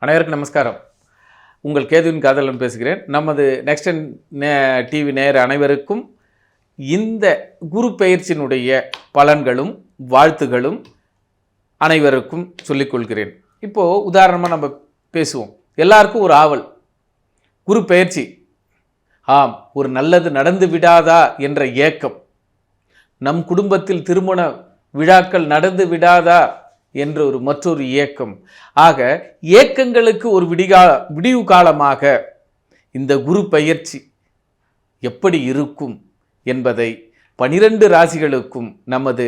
அனைவருக்கும் நமஸ்காரம். உங்கள் கேதுவின் காதலன் பேசுகிறேன். நமது நெக்ஸ்ட் டிவி நேயர் அனைவருக்கும் இந்த குரு பெயர்ச்சியினுடைய பலன்களும் வாழ்த்துகளும் அனைவருக்கும் சொல்லிக்கொள்கிறேன். இப்போது உதாரணமாக நம்ம பேசுவோம். எல்லாருக்கும் ஒரு ஆவல், குரு பெயர்ச்சி, ஆம் ஒரு நல்லது நடந்து விடாதா என்ற ஏக்கம், நம் குடும்பத்தில் திருமண விழாக்கள் நடந்து விடாதா என்ற மற்றொரு ஏக்கம். ஆக ஏக்கங்களுக்கு ஒரு விடிவு காலமாக இந்த குரு பெயர்ச்சி எப்படி இருக்கும் என்பதை 12 ராசிகளுக்கும் நமது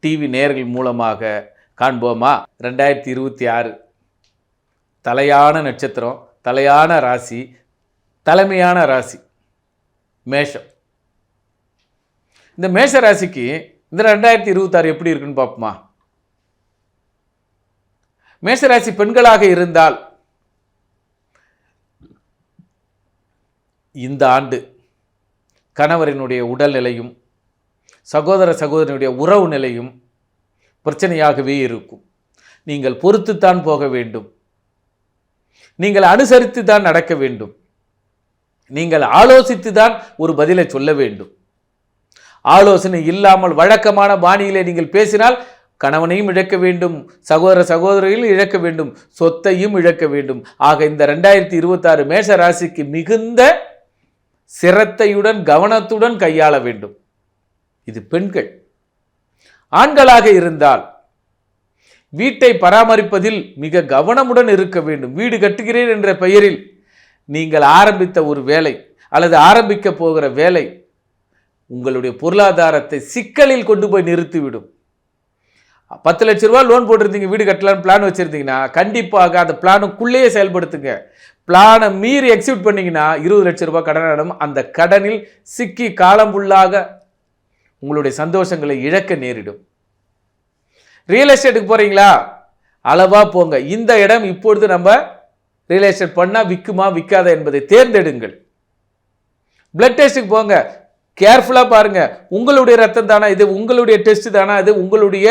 டிவி நேயர்கள் மூலமாக காண்போமா? 2026 தலையான நட்சத்திரம், தலையான ராசி, தலைமையான ராசி மேஷம். இந்த மேஷ ராசிக்கு இந்த 2026 எப்படி இருக்குன்னு பார்ப்போமா? மேஷராசி பெண்களாக இருந்தால் இந்த ஆண்டு கணவரினுடைய உடல்நிலையும் சகோதரனுடைய உறவு நிலையும் பிரச்சனையாகவே இருக்கும். நீங்கள் பொறுத்துத்தான் போக வேண்டும், நீங்கள் அனுசரித்து தான் நடக்க வேண்டும், நீங்கள் ஆலோசித்து தான் ஒரு பதிலை சொல்ல வேண்டும். ஆலோசனை இல்லாமல் வழக்கமான பாணியிலே நீங்கள் பேசினால் கணவனையும் இழக்க வேண்டும், சகோதரிகளையும் இழக்க வேண்டும், சொத்தையும் இழக்க வேண்டும். ஆக இந்த 2026 மேஷ ராசிக்கு மிகுந்த சிரத்தையுடன் கவனத்துடன் கையாள வேண்டும். இது பெண்கள். ஆண்களாக இருந்தால் வீட்டை பராமரிப்பதில் மிக கவனமுடன் இருக்க வேண்டும். வீடு கட்டுகிறேன் என்ற பெயரில் நீங்கள் ஆரம்பித்த ஒரு வேலை அல்லது ஆரம்பிக்க போகிற வேலை உங்களுடைய பொருளாதாரத்தை சிக்கலில் கொண்டு போய் நிறுத்திவிடும். 10 லட்ச ரூபா லோன் போட்டிருந்தீங்க, வீடு கட்டலான்னு பிளான் வச்சுருந்தீங்கன்னா கண்டிப்பாக அந்த பிளானுக்குள்ளேயே செயல்படுத்துங்க. பிளானை மீறி எக்ஸிக்யூட் பண்ணிங்கன்னா 20 லட்ச ரூபாய் கடனிடம் அந்த கடனில் சிக்கி காலம் ஃபுல்லாக உங்களுடைய சந்தோஷங்களை இழக்க நேரிடும். ரியல் எஸ்டேட்டுக்கு போகிறீங்களா? அளவாக போங்க. இந்த இடம் இப்பொழுது நம்ம ரியல் எஸ்டேட் பண்ணால் விற்குமா விற்காத என்பதை தேர்ந்தெடுங்கள். பிளட் டெஸ்ட்டுக்கு போங்க, கேர்ஃபுல்லாக பாருங்கள். உங்களுடைய ரத்தம் தானே இது, உங்களுடைய டெஸ்ட் தானே அது, உங்களுடைய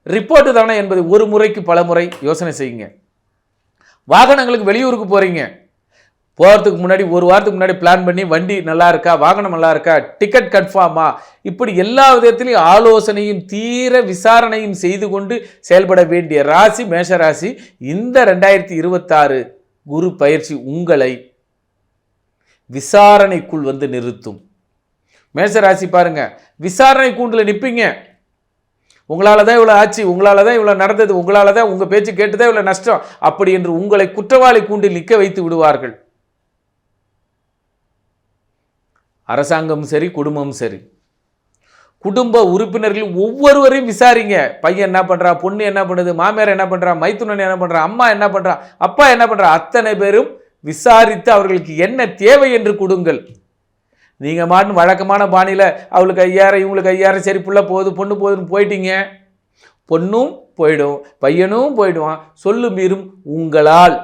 ரிப்போர்ட்டு தானே என்பதை ஒரு முறைக்கு பல முறை யோசனை செய்யுங்க. வாகனங்களுக்கு வெளியூருக்கு போகிறீங்க, போகிறதுக்கு முன்னாடி ஒரு வாரத்துக்கு முன்னாடி பிளான் பண்ணி வண்டி நல்லா இருக்கா, வாகனம் நல்லா இருக்கா, டிக்கெட் கன்ஃபார்மா, இப்படி எல்லா விதத்திலையும் ஆலோசனையும் தீர விசாரணையும் செய்து கொண்டு செயல்பட வேண்டிய ராசி மேஷராசி. இந்த 2026 குரு பயிற்சி உங்களை விசாரணைக்குள் வந்து நிறுத்தும். மேஷராசி பாருங்க, விசாரணை கூண்டில் நிற்பீங்க. உங்களால் தான் இவ்வளோ ஆச்சு, உங்களால் தான் இவ்வளோ நடந்தது, உங்களால் தான் உங்கள் பேச்சு கேட்டுதான் இவ்வளோ நஷ்டம், அப்படி என்று உங்களை குற்றவாளி கூண்டில் நிற்க வைத்து விடுவார்கள். அரசாங்கமும் சரி, குடும்பமும் சரி, குடும்ப உறுப்பினர்கள் ஒவ்வொருவரையும் விசாரிங்க. பையன் என்ன பண்ணுறா, பொண்ணு என்ன பண்ணுது, மாமியார் என்ன பண்ணுறா, மைத்துனன் என்ன பண்ணுறா, அம்மா என்ன பண்ணுறா, அப்பா என்ன பண்ணுறா, அத்தனை பேரும் விசாரித்து அவர்களுக்கு என்ன தேவை என்று கொடுங்கள். நீங்கள் மாட்டு வழக்கமான பாணியில் அவளுக்கு 5000 இவங்களுக்கு 5000 சரி புள்ள போகுது பொண்ணு போகுதுன்னு போயிட்டீங்க. பொண்ணும் போயிடும், பையனும் போயிடுவான். சொல்லு மீறும் உங்களால்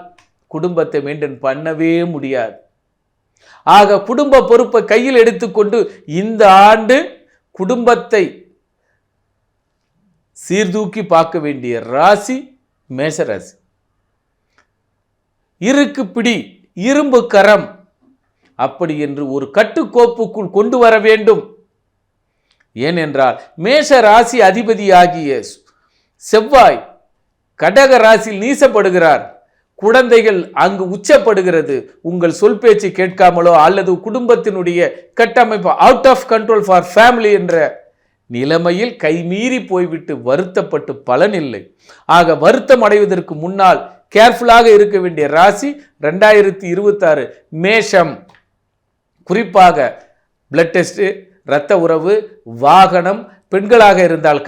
குடும்பத்தை மெயின்டைன் பண்ணவே முடியாது. ஆக குடும்ப பொறுப்பை கையில் எடுத்துக்கொண்டு இந்த ஆண்டு குடும்பத்தை சீர்தூக்கி பார்க்க வேண்டிய ராசி மேஷராசி. இருக்கு பிடி, இரும்பு கரம், அப்படி என்று ஒரு கட்டுக்கோப்புக்குள் கொண்டு வர வேண்டும். ஏனென்றால் மேஷ ராசி அதிபதியாகிய செவ்வாய் கடக ராசியில் நீசப்படுகிறார். குழந்தைகள் அங்கு உச்சப்படுகிறது. உங்கள் சொல் பேச்சு கேட்காமலோ அல்லது குடும்பத்தினுடைய கட்டமைப்பு out of control for family என்ற நிலைமையில் கைமீறி போய்விட்டு வருத்தப்பட்டு பலன் இல்லை. ஆக வருத்தம் அடைவதற்கு முன்னால் கேர்ஃபுல்லாக இருக்க வேண்டிய ராசி 2026 மேஷம். குறிப்பாக பிளட் டெஸ்ட்டு, இரத்த உறவு, வாகனம், பெண்களாக இருந்தால்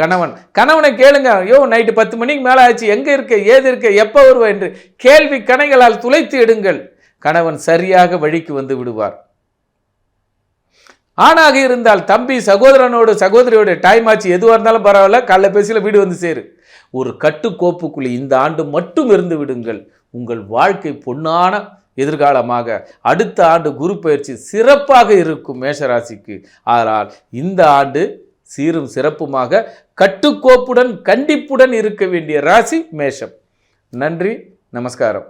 கணவனை கேளுங்க. ஐயோ நைட்டு 10 மணிக்கு மேலே ஆச்சு, எங்கே இருக்க, ஏது இருக்க, எப்போ வருவ என்று கேள்வி கணைகளால் துளைத்து எடுங்கள். கணவன் சரியாக வழிக்கு வந்து விடுவார். ஆணாக இருந்தால் தம்பி சகோதரியோட டைம் ஆச்சு, எதுவாக இருந்தாலும் பரவாயில்ல, காலைல பேசியில் வீடு வந்து சேரு. ஒரு கட்டுக்கோப்புக்குள்ளே இந்த ஆண்டு மட்டும் இருந்து விடுங்கள். உங்கள் வாழ்க்கை பொன்னான எதிர்காலமாக அடுத்த ஆண்டு குரு பயிற்சி சிறப்பாக இருக்கும் மேஷராசிக்கு. ஆனால் இந்த ஆண்டு சீரும் சிறப்புமாக கட்டுக்கோப்புடன் கண்டிப்புடன் இருக்க வேண்டிய ராசி மேஷம். நன்றி, நமஸ்காரம்.